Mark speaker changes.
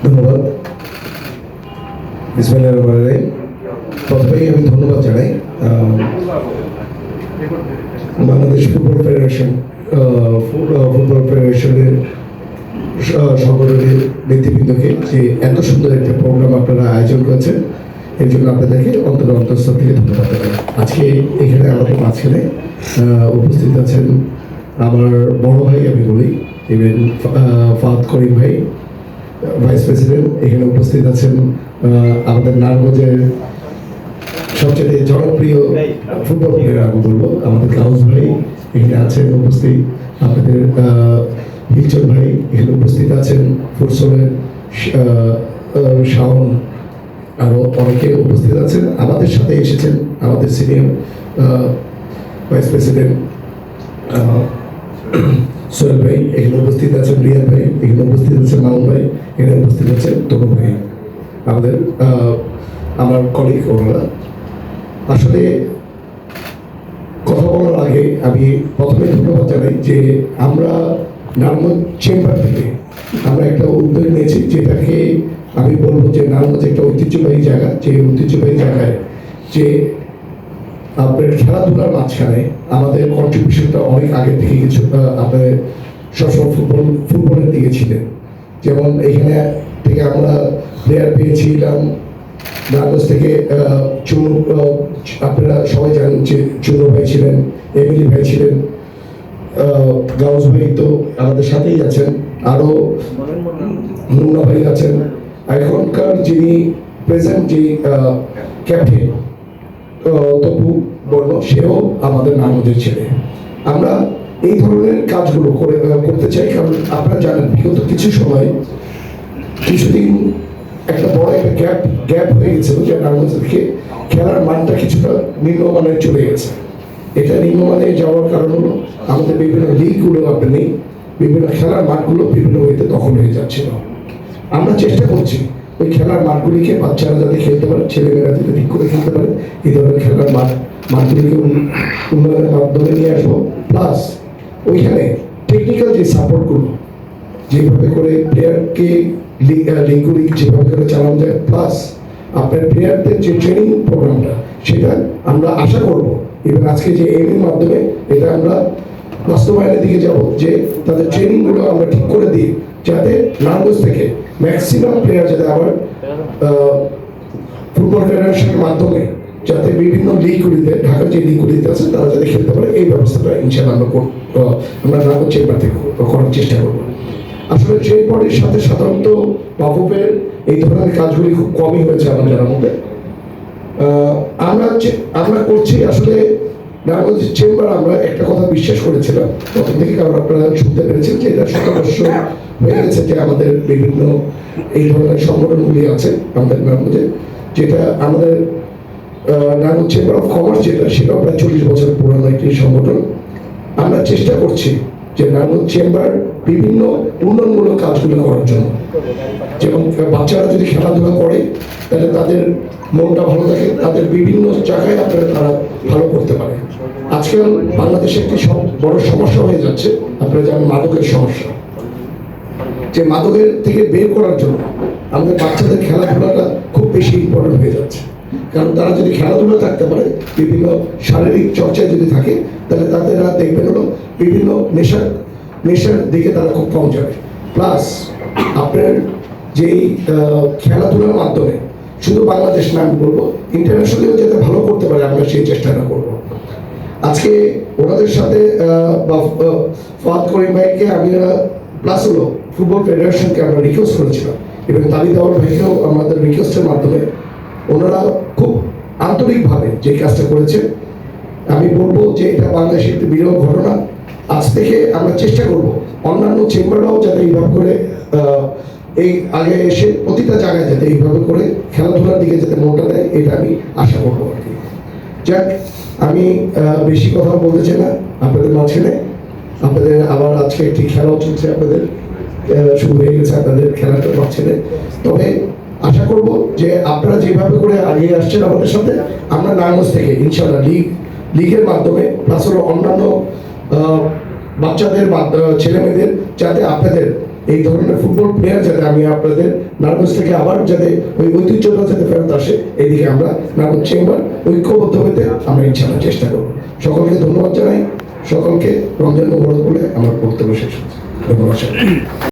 Speaker 1: ধন্যবাদ। বিসমিল্লাহির রহমানির রহিম। প্রথমেই আমি ধন্যবাদ জানাই বাংলাদেশ ফুটবল ফেডারেশন ফুটবল ফেডারেশনের সংগঠনের নেতৃবৃন্দকে যে এত সুন্দর একটা প্রোগ্রাম আপনারা আয়োজন করেছেন, এর জন্য আপনাদেরকে অন্তঃস্থল থেকে ধন্যবাদ জানাই। আজকে এখানে আমাদের মাঝখানে উপস্থিত আছেন আমার বড় ভাই, আমি বলি ইভেন ফাহাদ করিম ভাই, ভাইস প্রেসিডেন্ট। এখানে উপস্থিত আছেন আমাদের নারায়ণগঞ্জের সবচেয়ে জনপ্রিয় ফুটবল প্লেয়ার, আমি বলবো আমাদের কাউস ভাই এখানে আছেন উপস্থিত। আপনাদের হিলচর ভাই এখানে উপস্থিত আছেন, ফুরসলের শাওন, আরও অনেকে উপস্থিত আছেন। আমাদের সাথে এসেছেন আমাদের সিনিয়র ভাইস প্রেসিডেন্ট সোহেল ভাই এখানে উপস্থিত আছেন, রিয়াদ ভাই এখানে উপস্থিত আছেন, মামুন ভাই এখানে উপস্থিত আছেন, তনু ভাই আমাদের আমার কলিগ। ওনারা আসলে কথা বলার আগে আমি প্রথমে ধন্যবাদ জানাই যে আমরা নারায়ণগঞ্জ চেম্বার থেকে আমরা একটা উদ্যোগ নিয়েছি, যেটাকে আমি বলবো যে নারায়ণগঞ্জ একটা ঐতিহ্যবাহী জায়গা। যে ঐতিহ্যবাহী জায়গায় যে আপনার খেলাধুলার মাঝখানে আমাদের কন্ট্রিবিউশনটা অনেক আগে থেকে কিছু আপনাদের সবসময় ফুটবলের দিকে ছিলেন। যেমন এখানে থেকে আমরা প্লেয়ার পেয়েছিলাম নারায়ণগঞ্জ থেকে চুনু, আপনারা সবাই জানেন যে চুনু ভাই ছিলেন, এমিলি ভাই ছিলেন, গাউস ভাই তো আমাদের সাথেই আছেন, আরও মুন্না ভাই আছেন। এখনকার যিনি প্রেজেন্ট যে ক্যাপ্টেন তপু বর্ণ, সেও আমাদের নারায়ণগঞ্জের ছেলে। আমরা এই ধরনের কাজগুলো করতে চাই, কারণ আপনারা জানেন বিগত কিছুদিন একটা বড় একটা গ্যাপ হয়ে গেছিল, যে নারায়ণগঞ্জ থেকে খেলার মানটা কিছুটা নিম্নমানে চলে গেছে। এটা নিম্নমানে যাওয়ার কারণ হলো আমাদের বিভিন্ন লিগগুলো আপনি নেই, বিভিন্ন খেলার মাঠগুলো বিভিন্ন ওয়েতে দখল হয়ে যাচ্ছিল। আমরা চেষ্টা করছি ওই খেলার মাঠগুলিকে বাচ্চারা যাতে খেলতে পারে, ছেলেমেয়েরা যাতে ঠিক করে খেলতে পারে, এই ধরনের খেলার মাঠগুলিকে উন্নয়নের মাধ্যমে নিয়ে আসবো। প্লাস ওইখানে টেকনিক্যাল যে সাপোর্টগুলো যেভাবে করে প্লেয়ারকে লিগগুলি যেভাবে করে চালানো যায়, প্লাস আপনার প্লেয়ারদের যে ট্রেনিং প্রোগ্রামটা, সেটা আমরা আশা করবো এবং আজকে যে এর মাধ্যমে এটা আমরা বাস্তবায়নের দিকে যাব, যে তাদের ট্রেনিংগুলো আমরা ঠিক করে দিই, যাতে নারায়ণগঞ্জ থেকে ম্যাক্সিমাম প্লেয়ার যাতে আবার ফুটবল ফেডারেশনের মাধ্যমে যাতে বিভিন্ন লিগগুলিতে, ঢাকার যে লিগগুলিতে আছে তারা যাতে খেলতে পারে, এই ব্যবস্থাটা ইনশাআল্লাহ আমরা নারায়ণগঞ্জ চেম্বার থেকে করার চেষ্টা করবো। আসলে ট্রেন বোর্ডের সাথে সাধারণত বাফুফের এই ধরনের কাজগুলি খুব কমই হয়েছে আমার জানার মধ্যে। আমরা করছি আসলে নারায়ণগঞ্জ চেম্বার। আমরা একটা কথা বিশ্বাস করেছিলাম প্রথম থেকে, কারণ আপনারা শুনতে পেরেছেন যে এটা 7 বছর হয়ে গেছে যে আমাদের বিভিন্ন এই ধরনের সংগঠনগুলি আছে আমাদের নারায়ণগঞ্জে, যেটা আমাদের নারায়ণগঞ্জ চেম্বার অফ কমার্স, সেটাও প্রায় 40 বছর পুরানো একটি সংগঠন। আমরা চেষ্টা করছি যে নারায়ণগঞ্জ চেম্বার বিভিন্ন উন্নয়নমূলক কাজগুলো করার জন্য, যেমন বাচ্চারা যদি খেলাধুলা করে তাহলে তাদের মনটা ভালো থাকে, তাদের বিভিন্ন জায়গায় আপনারা তারা ভালো করতে পারে। আজকাল বাংলাদেশে একটি বড় সমস্যা হয়ে যাচ্ছে, আপনারা জানেন মাদকের সমস্যা। যে মাদকের থেকে বের করার জন্য আমাদের বাচ্চাদের খেলাধুলাটা খুব বেশি ইম্পর্টেন্ট হয়ে যাচ্ছে, কারণ তারা যদি খেলাধুলা থাকতে পারে, বিভিন্ন শারীরিক চর্চায় যদি থাকে, তাহলে তাদের দেখবেন হলো বিভিন্ন নেশার দিকে তারা খুব কম যাবে। প্লাস আপনার যেই খেলাধুলার মাধ্যমে শুধু বাংলাদেশ না, আমি বলবো ইন্টারন্যাশনালিও যাতে ভালো করতে পারে, আমরা সেই চেষ্টাটা করবো। আজকে ওনাদের সাথে ফাহাদ করিম ভাইকে আমি প্লাস হলো ফুটবল ফেডারেশনকে আমরা রিকোয়েস্ট করেছিলাম, এবং দাবি দেওয়ার ভাইকেও আমাদের রিকোয়েস্টের মাধ্যমে ওনারা খুব আন্তরিকভাবে যে কাজটা করেছে। আমি বলবো যে এটা বাংলাদেশের একটি বিরল ঘটনা। আজ থেকে আমরা চেষ্টা করব অন্যান্য চেম্বাররাও যাতে এইভাবে করে এই আগে এসে প্রতিটা জায়গায় যাতে এইভাবে করে খেলাধুলার দিকে যাতে মনটা দেয়, এটা আমি আশা করবো আর কি। যাক, আমি বেশি কথা বলতে চাই না আপনাদের মাঝখানে। আপনাদের আবার আজকে একটি খেলাও চলছে, আপনাদের শুরু হয়ে গেছে আপনাদের খেলাটা মাঝখানে। তবে আশা করব যে আপনারা যেভাবে করে এগিয়ে আসছেন আমাদের সাথে, আমরা নারায়ণগঞ্জ থেকে ইনশাআল্লাহ লিগের মাধ্যমে প্লাস হলো অন্যান্য বাচ্চাদের ছেলেমেয়েদের যাতে আপনাদের এই ধরনের ফুটবল প্লেয়ার যাতে আমি আপনাদের নারায়ণগঞ্জ থেকে আবার যাতে ওই ঐতিহ্যটা যাতে ফেরত আসে, এইদিকে আমরা নারায়ণগঞ্জ চেম্বার ঐক্যবদ্ধ হতে আমরা ইনশাআল্লাহ চেষ্টা করব। সকলকে ধন্যবাদ জানাই, সকলকে রমজান মোবারক বলে আমার বক্তব্য শেষ হচ্ছে। ধন্যবাদ।